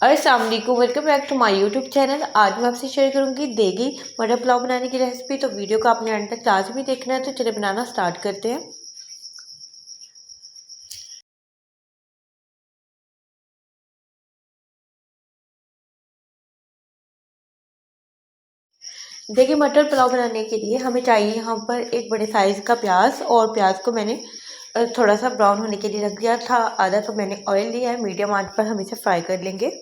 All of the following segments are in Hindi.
अस्सलाम वालेकुम, welcome back to my YouTube channel. आज मैं आपसे शेयर करूंगी देगी मटर पुलाव बनाने की रेसिपी। तो वीडियो को आपने अंत तक लाजमी देखना है। तो चलिए बनाना स्टार्ट करते हैं। देखिए, मटर पुलाव बनाने के लिए हमें चाहिए यहाँ पर एक बड़े साइज़ का प्याज। और प्याज को मैंने थोड़ा सा ब्राउन होने के लिए रख दिया था। आधा तो मैंने ऑयल लिया है, मीडियम आंच पर हम इसे फ्राई कर लेंगे।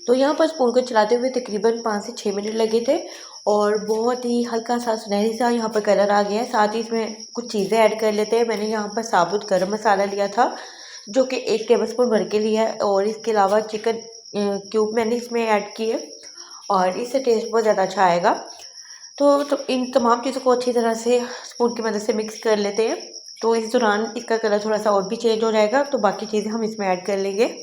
तो यहाँ पर स्पून को चलाते हुए तकरीबन 5 से 6 मिनट लगे थे और बहुत ही हल्का सा सुनहरी सा यहाँ पर कलर आ गया है। साथ ही इसमें कुछ चीज़ें ऐड कर लेते हैं। मैंने यहाँ पर साबुत गरम मसाला लिया था जो कि 1 टेबलस्पून भर के लिया है, और इसके अलावा चिकन क्यूब मैंने इसमें ऐड किए और इससे टेस्ट बहुत ज़्यादा अच्छा आएगा। तो इन तमाम चीज़ों को अच्छी तरह से स्पून की मदद से मिक्स कर लेते हैं। तो इस दौरान इसका कलर थोड़ा सा और भी चेंज हो जाएगा, तो बाकी चीज़ें हम इसमें ऐड कर लेंगे।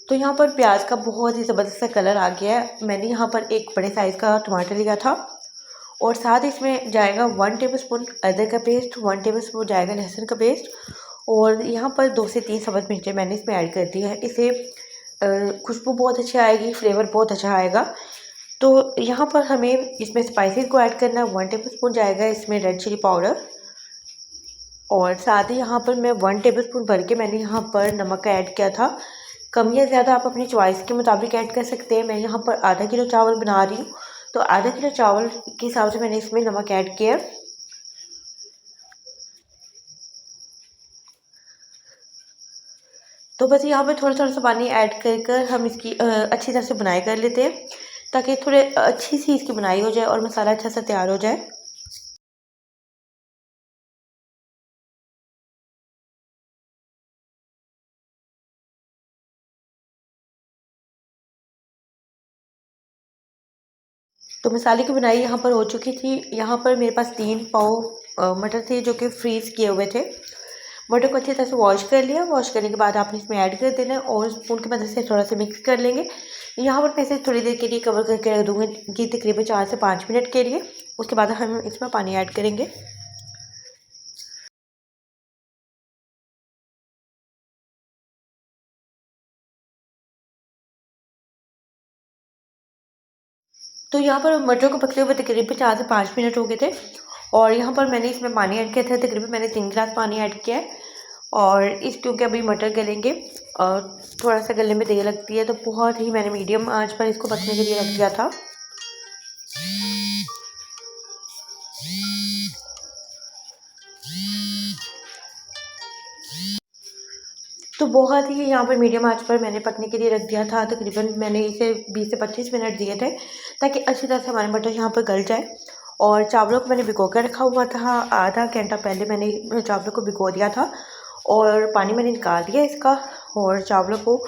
तो यहाँ पर प्याज का बहुत ही ज़बरदस्त सा कलर आ गया है। मैंने यहाँ पर एक बड़े साइज़ का टमाटर लिया था और साथ इसमें जाएगा 1 टेबलस्पून अदरक का पेस्ट, 1 टेबलस्पून जाएगा लहसुन का पेस्ट, और यहाँ पर 2 से 3 सब्ज़ मिर्चें मैंने इसमें ऐड कर दी है। इससे खुशबू बहुत अच्छी आएगी, फ्लेवर बहुत अच्छा आएगा। तो यहाँ पर हमें इसमें स्पाइसेस को ऐड करना है। 1 टेबलस्पून जाएगा इसमें रेड चिली पाउडर, और साथ ही यहाँ पर मैं 1 टेबलस्पून भर के मैंने यहाँ पर नमक का ऐड किया था। कम या ज़्यादा आप अपनी चॉइस के मुताबिक ऐड कर सकते हैं। मैं यहाँ पर आधा किलो चावल बना रही हूँ, तो आधा किलो चावल के हिसाब से मैंने इसमें नमक ऐड किया। तो बस यहाँ पे थोड़ा थोड़ा सा पानी ऐड कर कर हम इसकी अच्छी तरह से बुनाई कर लेते हैं, ताकि थोड़े अच्छी सी इसकी बुनाई हो जाए और मसाला अच्छा सा तैयार हो जाए। तो मसाले की बुनाई यहाँ पर हो चुकी थी। यहाँ पर मेरे पास 3 पाव मटर थे जो कि फ्रीज़ किए हुए थे। मटर को अच्छी तरह से वॉश कर लिया। वॉश करने के बाद आपने इसमें ऐड कर देना है और स्पून की मदद से थोड़ा सा मिक्स कर लेंगे। यहाँ पर मैं इसे थोड़ी देर के लिए कवर करके रख दूँगी, तकरीबन 4 से 5 मिनट के लिए। उसके बाद हम इसमें पानी ऐड करेंगे। तो यहाँ पर मटर को पकते हुए तकरीबन 4 से 5 मिनट हो गए थे, और यहाँ पर मैंने इसमें पानी ऐड किया था। तकरीबन मैंने 3 गिलास पानी ऐड किया है। और इस क्योंकि अभी मटर गलेंगे और थोड़ा सा गलने में देर लगती है, तो बहुत ही मैंने मीडियम आंच पर इसको पकने के लिए रख दिया था। तो बहुत ही यहाँ पर मीडियम आंच पर मैंने पकने के लिए रख दिया था। तकरीबन मैंने इसे 20 से 25 मिनट दिए थे, ताकि अच्छी तरह से हमारे मटर यहाँ पर गल जाए। और चावलों को मैंने भिगो कर रखा हुआ था। आधा घंटा पहले मैंने चावलों को भिगो दिया था और पानी मैंने निकाल दिया इसका। और चावलों को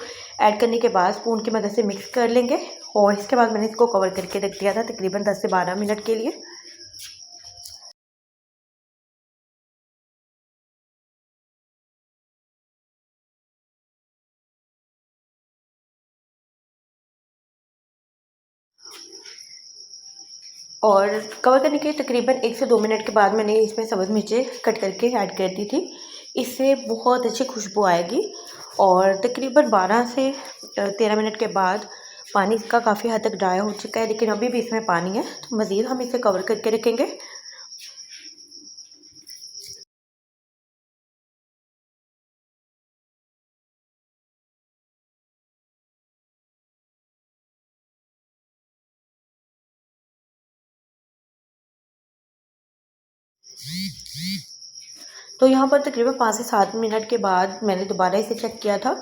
ऐड करने के बाद स्पून की मदद से मिक्स कर लेंगे, और इसके बाद मैंने इसको कवर करके रख दिया था तकरीबन 10 से 12 मिनट के लिए। और कवर करने के तकरीबन 1 से 2 मिनट के बाद मैंने इसमें सब्ज़ मिर्चें कट करके ऐड कर दी थी। इससे बहुत अच्छी खुशबू आएगी। और तकरीबन 12 से 13 मिनट के बाद पानी इसका काफ़ी हद तक ड्राई हो चुका है, लेकिन अभी भी इसमें पानी है, तो मज़ीद हम इसे कवर करके रखेंगे। तो यहाँ पर तकरीबन 5 से 7 मिनट के बाद मैंने दोबारा इसे चेक किया था।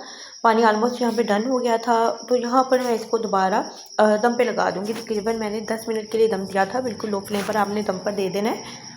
पानी ऑलमोस्ट यहाँ पे डन हो गया था। तो यहाँ पर मैं इसको दोबारा दम पे लगा दूँगी। तकरीबन मैंने 10 मिनट के लिए दम दिया था। बिल्कुल लो फ्लेम पर आपने दम पर दे देना है।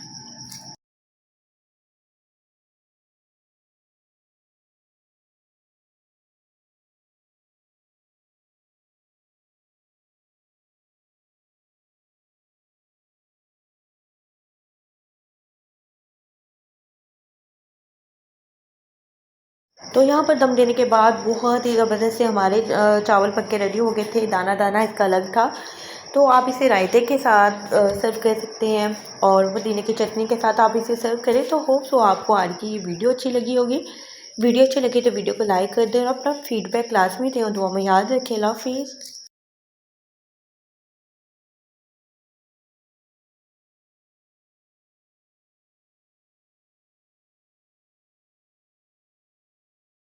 तो यहाँ पर दम देने के बाद बहुत ही ज़बरदस्त से हमारे चावल पक के रेडी हो गए थे। दाना दाना इसका अलग था। तो आप इसे रायते के साथ सर्व कर सकते हैं और पुदीने की चटनी के साथ आप इसे सर्व करें। तो होप सो आपको आज की ये वीडियो अच्छी लगी होगी। वीडियो अच्छी लगी तो वीडियो को लाइक कर दें और अपना फीडबैक लाजमी दें और दुआ में याद रखें। अल्लाह हाफिज़।